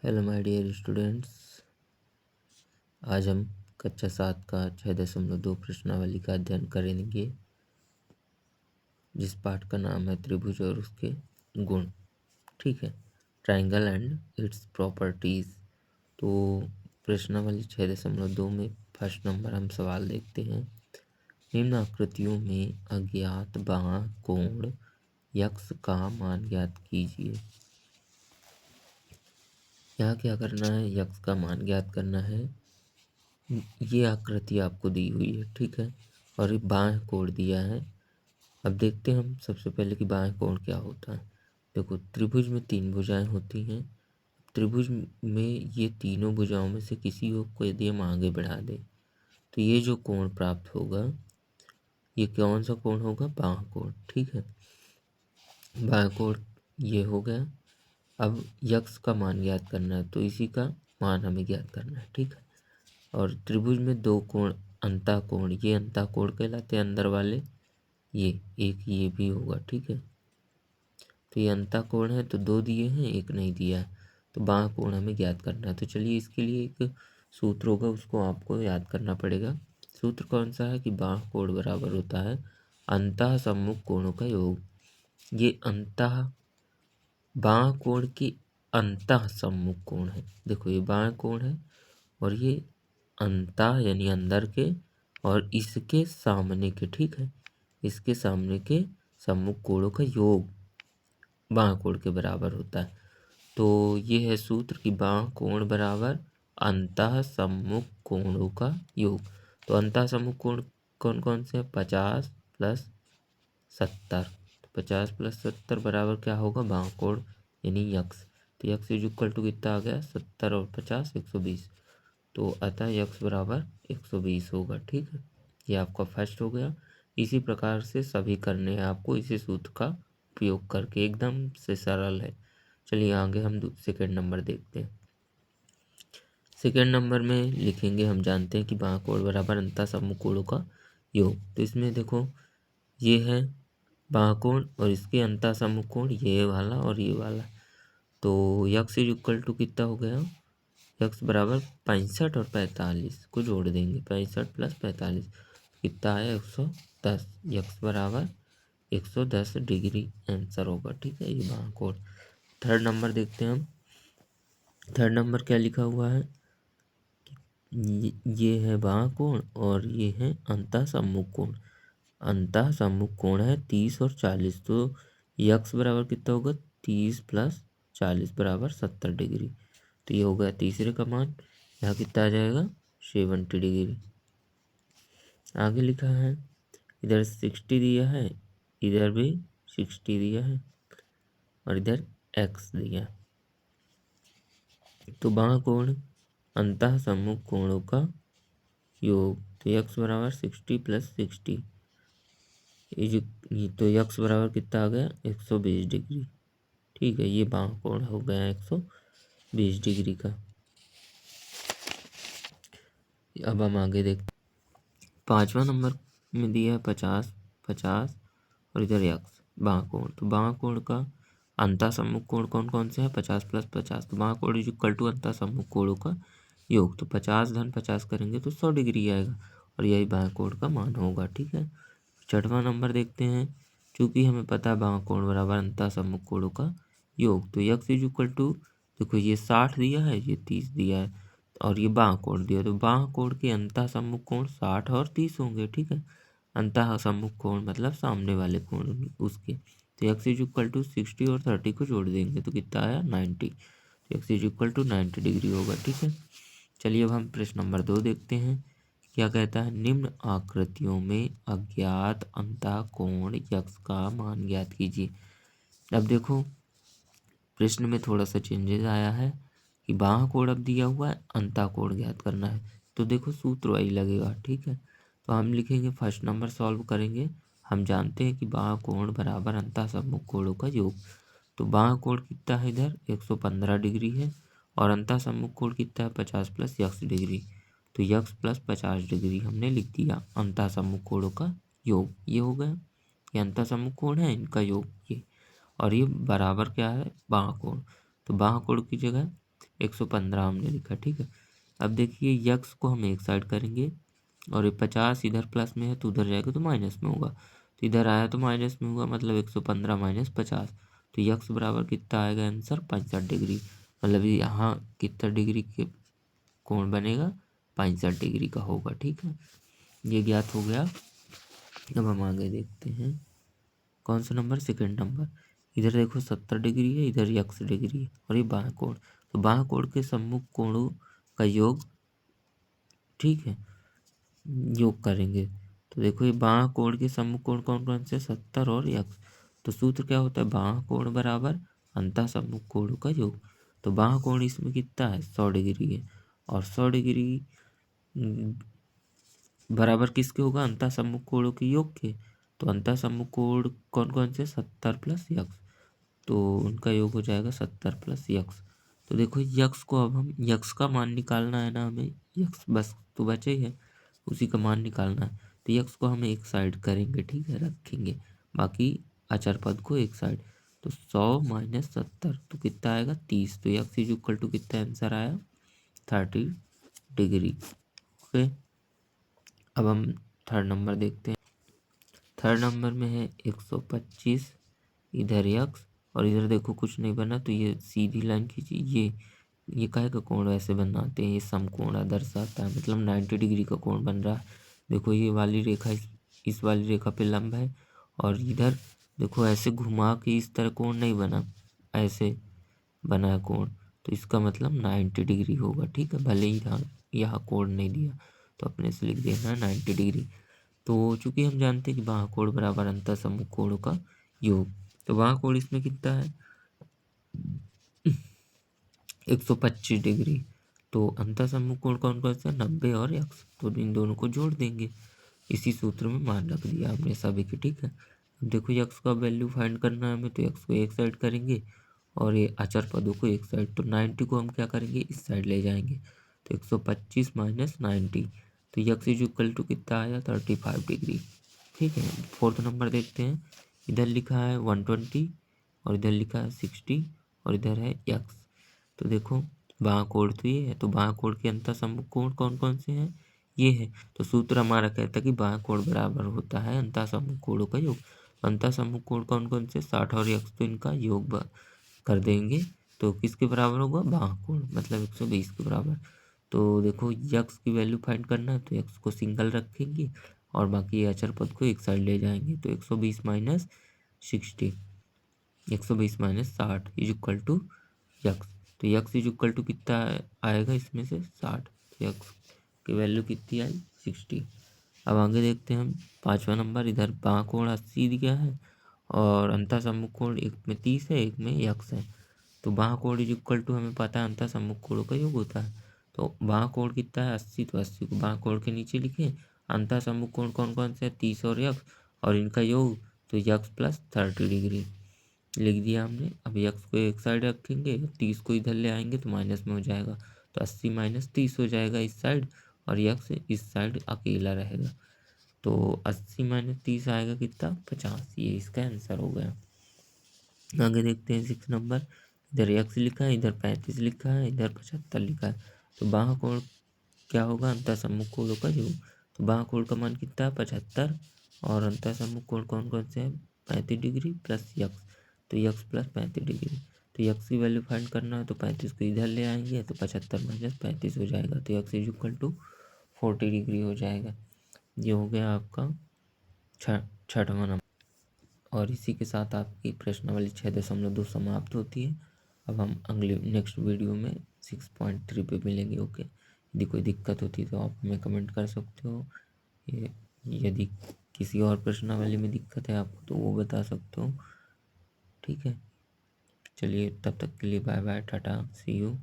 Hello my dear students, आज हम कक्षा 7 का 6.2 प्रश्नावली का अध्ययन करेंगे, जिस पाठ का नाम है त्रिभुज और उसके गुण। ठीक है, ट्रायंगल एंड इट्स प्रॉपर्टीज। तो प्रश्नावली 6.2 में फर्स्ट नंबर हम सवाल देखते हैं। निम्न आकृतियों में अज्ञात बाह्य कोण यक्स का मान ज्ञात कीजिए। यहाँ क्या करना है, यक्स का मान ज्ञात करना है। ये आकृति आपको दी हुई है, ठीक है, और ये बाह्य कोण दिया है। अब देखते हैं हम सबसे पहले कि बाह्य कोण क्या होता है। देखो, त्रिभुज में 3 भुजाएं होती हैं। त्रिभुज में ये तीनों भुजाओं में से किसी एक को यदि हम आगे बढ़ा दें तो ये जो कोण प्राप्त होगा, ये कौन सा कोण होगा? बाह्य कोण। ठीक है, बाह्य कोण ये हो गया। अब यक्स का मान ज्ञात करना है, तो इसी का मान हमें ज्ञात करना है। ठीक है, और त्रिभुज में 2 कोण अंतः कोण, ये अंतः कोण कहलाते हैं अंदर वाले। ये एक ये भी होगा। ठीक है, तो ये अंतः कोण है, तो 2 दिए हैं, एक नहीं दिया है, तो बाह्य कोण हमें ज्ञात करना है। तो चलिए, इसके लिए एक सूत्र होगा, उसको आपको याद करना पड़ेगा। सूत्र कौन सा है कि बाह्य कोण बराबर होता है अंतः सम्मुख कोणों का योग। ये अंतः बाह्य कोण की अंतः सम्मुख कोण है। देखो, ये बाह्य कोण है और ये अंतः यानी अंदर के और इसके सामने के, ठीक है, इसके सामने के सम्मुख कोणों का योग बाह्य कोण के बराबर होता है। तो ये है सूत्र कि बाह्य कोण बराबर अंतः सम्मुख कोणों का योग। तो अंतः सम्मुख कोण कौन कौन से हैं? 50 प्लस 70। 50 प्लस 70 बराबर क्या होगा? बाह्य कोण यानी यक्स। तो यक्स इज इक्वल टू कितना आ गया? 70 और 50 120। तो अतः यक्स बराबर 120 होगा। ठीक है, ये आपका फर्स्ट हो गया। इसी प्रकार से सभी करने हैं आपको, इसी सूत्र का उपयोग करके, एकदम से सरल है। चलिए आगे हम सेकेंड नंबर देखते हैं। सेकेंड नंबर में लिखेंगे, हम जानते हैं कि बाह्य कोण बराबर अंतः सम्मुख कोणों का योग। तो इसमें देखो, ये है बाह्य कोण और इसके अंतः सम्मुख कोण ये वाला और ये वाला। तो यक्स इज इक्वल टू कितना हो गया? यक्स बराबर 65 और 45 को जोड़ देंगे। 65 प्लस 45 कितना आया? 110। यक्स बराबर 110 डिग्री आंसर होगा। ठीक है, ये बाह्य कोण। थर्ड नंबर देखते हैं हम। थर्ड नंबर क्या लिखा हुआ है? ये है बाह्य कोण और ये है अंतः सम्मुख कोण। अंतः सम्मुख कोण है 30 और 40। तो यक्स बराबर कितना होगा? 30 प्लस 40 बराबर 70 डिग्री। तो ये हो गया तीसरे का मान। यहाँ कितना आ जाएगा? 70 डिग्री। आगे लिखा है, इधर 60 दिया है, इधर भी 60 दिया है और इधर एक्स दिया है। तो बाह्य कोण अंतः सम्मुख कोणों का योग। तो यक्स बराबर 60 प्लस 60 तो यक्स बराबर कितना आ गया? 120 डिग्री। ठीक है, ये बाह्य कोण हो गया 120 डिग्री का। अब हम आगे देखते, पांचवा नंबर में दिया है 50 50 और इधर यक्स बाह्य कोण। तो बाह्य कोण का अंतः सम्मुख कोण कौन कौन से हैं? 50 प्लस 50। तो बाह्य कोण इज इक्वल टू अंतः सम्मुख कोणों का योग। तो 50 धन 50 करेंगे तो 100 डिग्री आएगा और यही बाह्य कोण का मान होगा। ठीक है, छठवां नंबर देखते हैं। चूंकि हमें पता है बाह्य कोण बराबर अंतः सम्मुख कोणों का योग, तो यक्स इज इक्वल टू, देखो ये 60 दिया है, ये 30 दिया है और ये बाह्य कोण दिया। तो बाह्य कोण के अंतः सम्मुख कोण 60 और 30 होंगे। ठीक है, अंतः सम्मुख कोण मतलब सामने वाले कोण उसके। तो एक्स इज इक्वल टू 60 और 30 को जोड़ देंगे तो कितना आया? 90। तो X is equal to 90 degree होगा। ठीक है, चलिए अब हम प्रश्न नंबर 2 देखते हैं। क्या कहता है? निम्न आकृतियों में अज्ञात अंतः कोण यक्स का मान ज्ञात कीजिए। अब देखो, प्रश्न में थोड़ा सा चेंजेस आया है कि बाह्य कोण अब दिया हुआ है, अंतः कोण ज्ञात करना है। तो देखो, सूत्र वही लगेगा। ठीक है, तो हम लिखेंगे, फर्स्ट नंबर सॉल्व करेंगे। हम जानते हैं कि बाह्य कोण बराबर अंतः सम्मुख कोणों का योग। तो बाह्य कोण कितना है? इधर 115 डिग्री है और अंतः सम्मुख कोण कितना है? 50 प्लस यक्स डिग्री। तो यक्स प्लस 50 डिग्री हमने लिख दिया अंतः सम्मुख कोणों का योग। ये हो गया, ये अंतः सम्मुख कोण है, इनका योग ये, और ये बराबर क्या है? बाह्य कोण। तो बाह्य कोण की जगह 115 हमने लिखा, ठीक है। अब देखिए यक्स को हम एक साइड करेंगे और ये 50 इधर प्लस में है तो उधर जाएगा तो माइनस में होगा, तो इधर आया तो माइनस में होगा, मतलब 115 माइनस 50, तो यक्स बराबर कितना आएगा आंसर 65 डिग्री। मतलब यहाँ कितना डिग्री के कोण बनेगा, 65 डिग्री का होगा, ठीक है। ये ज्ञात हो गया। अब हम आगे देखते हैं कौन सा नंबर, सेकंड नंबर। इधर देखो 70 डिग्री है, इधर यक्स डिग्री है और ये बाएं कोण, तो बाएं कोण के सम्मुख कोणों का योग, ठीक है, योग करेंगे। तो देखो ये बाएं कोण के सम्मुख कोण कौन कौन से, 70 और यक्स। तो सूत्र क्या होता है, बाएं कोण बराबर अंतः सम्मुख कोणों का योग। तो बाएं कोण इसमें कितना है, 100 डिग्री है, और 100 डिग्री बराबर किसके होगा, अंतः सम्मुख कोणों के योग के। तो अंतः सम्मुख कोण कौन कौन से, 70 प्लस यक्स, तो उनका योग हो जाएगा 70 प्लस यक्स। तो देखो यक्स को अब हम, यक्स का मान निकालना है ना हमें, यक्स बस तो बचे ही है, उसी का मान निकालना है। तो यक्स को हम एक साइड करेंगे, ठीक है, रखेंगे, बाकी अचर पद को एक साइड। तो 100 माइनस 70 तो कितना आएगा 30, तो यक्स इज इक्वल टू कितना आंसर आया 30 डिग्री। ओके, अब हम थर्ड नंबर देखते हैं। थर्ड नंबर में है 125, इधर यक्स और इधर देखो कुछ नहीं बना, तो ये सीधी लाइन खींची, ये काहे का कोण वैसे बनाते हैं, ये समकोण दर्शाता है, मतलब 90 डिग्री का कोण बन रहा है। देखो ये वाली रेखा इस वाली रेखा पे लंब है, और इधर देखो ऐसे घुमा के इस तरह कोण नहीं बना, ऐसे बना है कोण, तो इसका मतलब 90 डिग्री होगा, ठीक है। भले ही यहाँ कोण नहीं दिया तो अपने से लिख देना 90 डिग्री। तो चूंकि हम जानते हैं कि बाह्य कोण बराबर अंतः सम्मुख कोणों का योग, तो बाह्य कोण इसमें कितना है 125 डिग्री। तो अंतः सम्मुख कोण कौन कौन सा, 90 और यक्स, तो इन दोनों को जोड़ देंगे। इसी सूत्र में मान रख दिया हमने सभी के, ठीक है। अब देखो यक्स का वैल्यू फाइंड करना है हमें, तो यक्स को एक साइड करेंगे और ये अचर पदों को एक साइड। तो 90 को हम क्या करेंगे, इस साइड ले जाएंगे, तो 125 माइनस 90, तो यक्स इज इक्वल टू कितना आया 35 डिग्री, ठीक है। फोर्थ नंबर देखते हैं। इधर लिखा है 120 और इधर लिखा है 60 और इधर है यक्स। तो देखो बाह्य कोण तो ये है, तो बाह्य कोण के अंतः सम्मुख कोण कौन कौन से हैं, ये है। तो सूत्र हमारा कहता है कि बाह्य कोण बराबर होता है अंतः सम्मुख कोणों का योग। अंतः सम्मुख कोण कौन कौन से, 60 और यक्स, तो इनका योग कर देंगे, तो किसके बराबर होगा, बाह्य कोण, मतलब 120 के बराबर। तो देखो यक्स की वैल्यू फाइंड करना है, तो यक्स को सिंगल रखेंगे और बाकी अचर पद को एक साइड ले जाएंगे। तो 120 minus 60, 120 minus 60 is equal to X. तो यक्स इज इक्वल टू कितना आएगा इसमें से 60, तो यक्स की वैल्यू कितनी आई 60। अब आगे देखते हैं हम पाँचवा नंबर। इधर बाह्य कोण 80 दिया है और अंतः सम्मुख कोण एक में 30 है, एक में यक्स है। तो बाह्य कोण इज इक्वल टू हमें पता है अंतः सम्मुख कोणों का योग होता है। तो बाह्य कोण कितना है 80, तो 80 को बाह्य कोण के नीचे लिखे। अंतः सम्मुख कोण कौन कौन से है, 30 और यक्स, और इनका योग तो यक्स प्लस 30 डिग्री लिख दिया हमने। अब यक्स को एक साइड रखेंगे, 30 को इधर ले आएंगे तो माइनस में हो जाएगा, तो 80 माइनस 30 हो जाएगा इस साइड, और यक्स इस साइड अकेला रहेगा। तो 80 माइनस 30 आएगा कितना 50, ये इसका आंसर हो गया। आगे देखते हैं 6 नंबर। इधर यक्स लिखा है, इधर 35 लिखा है, इधर 75 लिखा है। तो बाह्य कोण क्या होगा, अंतः सम्मुख कोणों का योग। तो बाह्य कोण का मान कितना है 75, और अंतः सम्मुख कोण कौन कौन से हैं 35 डिग्री प्लस यक्स, तो यक्स प्लस 35 डिग्री। तो यक्स की वैल्यू फाइंड करना है, तो 35 को इधर ले आएंगे तो 75 माइनस 35 हो जाएगा, तो X is equal to 40 degree हो जाएगा। ये हो गया आपका छठवां नंबर। और इसी के साथ आपकी प्रश्नावली 6.2 समाप्त होती है। अब हम अगले नेक्स्ट वीडियो में 6.3 पे मिलेंगे। ओके, यदि कोई दिक्कत होती है तो आप हमें कमेंट कर सकते हो। ये यदि किसी और प्रश्नावली में दिक्कत है आपको तो वो बता सकते हो, ठीक है। चलिए तब तक के लिए बाय बाय, टाटा, सी यू।